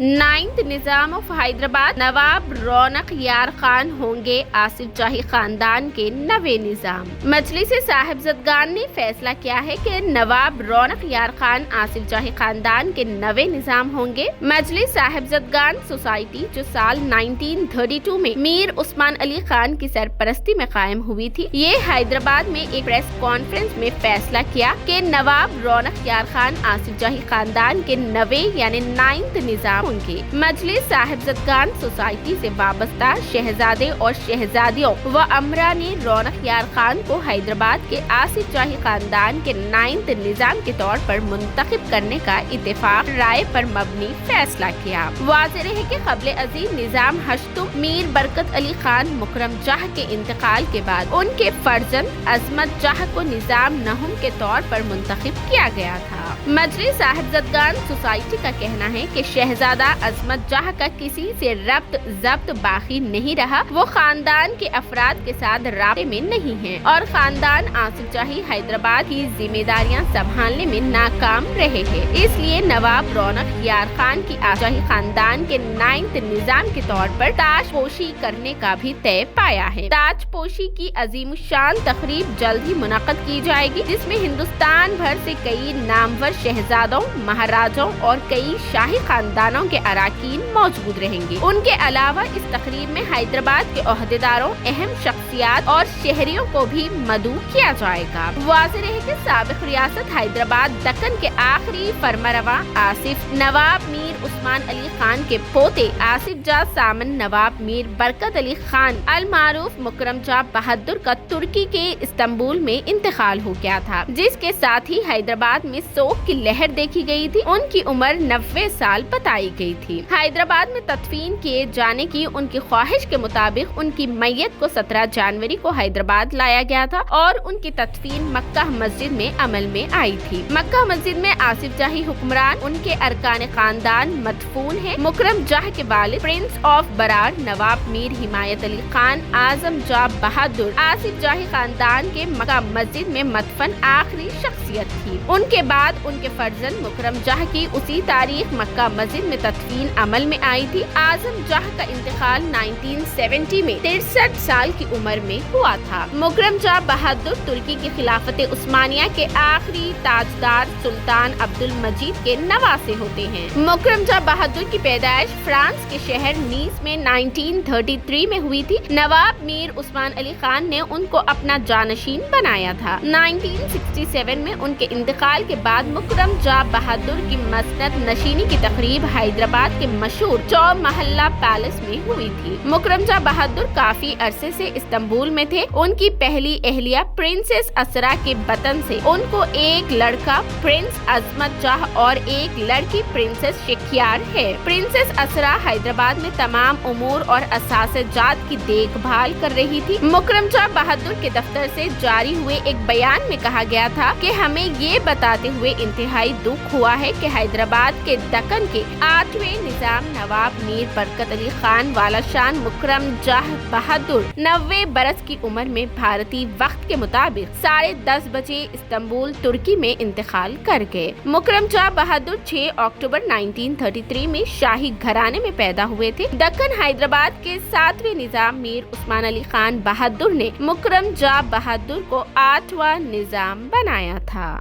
9th Nizam of Hyderabad नवाब रौनक यार खान होंगे आसिफ जाही खानदान के नवे निजाम। मजलिस साहिबजदगान ने फैसला किया है कि नवाब रौनक यार खान आसिफ जाही खानदान के नवे निजाम होंगे। मजलिस साहिबजदगान सोसाइटी जो साल 1932 में मीर उस्मान अली खान की सरपरस्ती में कायम हुई थी, ये हैदराबाद में एक प्रेस कॉन्फ्रेंस में फैसला किया कि नवाब रौनक यार खान आसिफ जाही खानदान के नवे यानी 9th निजाम होंगे। मजलिस साहिबजदगान सोसाइटी से वाबस्ता शहजादे और शहजादियों व अमरा ने रौनक यार खान को हैदराबाद के आसिफ जाही खानदान के 9th निजाम के तौर पर मुंतखब करने का इत्तेफाक राय पर मबनी फैसला किया। वाज़ेह है कि क़ब्ल अज़ीम निजाम हश्तुम मीर बरकत अली खान मुकरम जाह के इंतकाल के बाद उनके फर्जंद अजमत जाह को निजाम नहुम के तौर पर मुंतखब किया गया था। मजलिस साहिबजदगान सोसाइटी का कहना है कि शहजादा अजमत जाह का किसी से रब्त जब्त बाकी नहीं रहा, वो खानदान के अफराद के साथ राब्ते में नहीं है और खानदान आसिफ जाही हैदराबाद की जिम्मेदारियां संभालने में नाकाम रहे हैं। इसलिए नवाब रौनक यार खान की जाही खानदान के 9th निजाम के तौर पर ताजपोशी करने का भी तय पाया है। ताजपोशी की अजीमुशान तकरीब जल्द ही मुनक़द की जाएगी, जिसमें हिंदुस्तान भर से कई नामवर शहजादों, महाराजाओं और कई शाही खानदानों के अराकीन मौजूद रहेंगे। उनके अलावा इस तकरीब में हैदराबाद के ओहदेदारों, अहम शख्सियात और शहरियों को भी मदऊ किया जाएगा। वाज़ेह है कि साबिक़ रियासत हैदराबाद दक्कन के आखिरी फरमारवा आसिफ नवाब मीर उस्मान अली खान के पोते आसिफ जा सामन नवाब मीर बरकत अली खान अल मारूफ मुकरम जा बहादुर का तुर्की के इस्तांबुल में इंतकाल हो गया था, जिसके साथ ही हैदराबाद में शोक की लहर देखी गई थी। उनकी उम्र 90 साल बताई गई थी। हैदराबाद में तदफीन किए जाने की उनकी ख्वाहिश के मुताबिक उनकी मैयत को 17 जनवरी को हैदराबाद लाया गया था और उनकी तदफीन मक्का मस्जिद में अमल में आई थी। मक्का मस्जिद में आसिफ जाही हुक्मरान, उनके अरकान खानदान मदफून है। मुकरम जाह के वालिद प्रिंस ऑफ बरार नवाब मीर हिमायत अली खान आजम जा बहादुर आसिफ जाही खानदान के मक्का मस्जिद में मदफन आखिरी शख्सियत थी। उनके बाद उनके फर्जंद मुकरम जाह की उसी तारीख मक्का मस्जिद में तदफीन अमल में आई थी। आजम जाह का इंतकाल 1970 में 63 साल की उम्र में हुआ था। मुकरम जाह बहादुर तुर्की की खिलाफत उस्मानिया के आखिरी ताजदार सुल्तान अब्दुल मजीद के नवासे होते हैं। मुकरम जाह बहादुर की पैदाइश फ्रांस के शहर नीस में 1933 में हुई थी। नवाब मीर उस्मान अली खान ने उनको अपना जानशीन बनाया था। 1967 में उनके इंतकाल के बाद मुकरम जाह बहादुर की मसनद नशीनी की तकरीब हैदराबाद के मशहूर चौ महल्ला पैलेस में हुई थी। मुकरम जाह बहादुर काफी अरसे से इस्तांबुल में थे। उनकी पहली अहलिया प्रिंसेस असरा के वतन से उनको एक लड़का प्रिंस अजमत जाह और एक लड़की प्रिंसेस शिखियार है। प्रिंसेस असरा हैदराबाद में तमाम उमूर और असासजात की देखभाल कर रही थी। मुकरम जाह बहादुर के दफ्तर से जारी हुए एक बयान में कहा गया था कि हमें ये बताते हुए इंतहाई दुख हुआ है कि हैदराबाद के दक्कन के 8वें निजाम नवाब मीर बरकत अली खान वाला शान मुकरम जाह बहादुर 90 बरस की उम्र में भारतीय वक्त के मुताबिक 10:30 बजे इस्तांबुल तुर्की में इंतकाल कर गए। मुकरम जाह बहादुर 6 अक्टूबर 1933 में शाही घराने में पैदा हुए थे। दक्कन हैदराबाद के 7वें निजाम मीर उस्मान अली खान बहादुर ने मुकरम जाह बहादुर को 8वां निजाम बनाया था।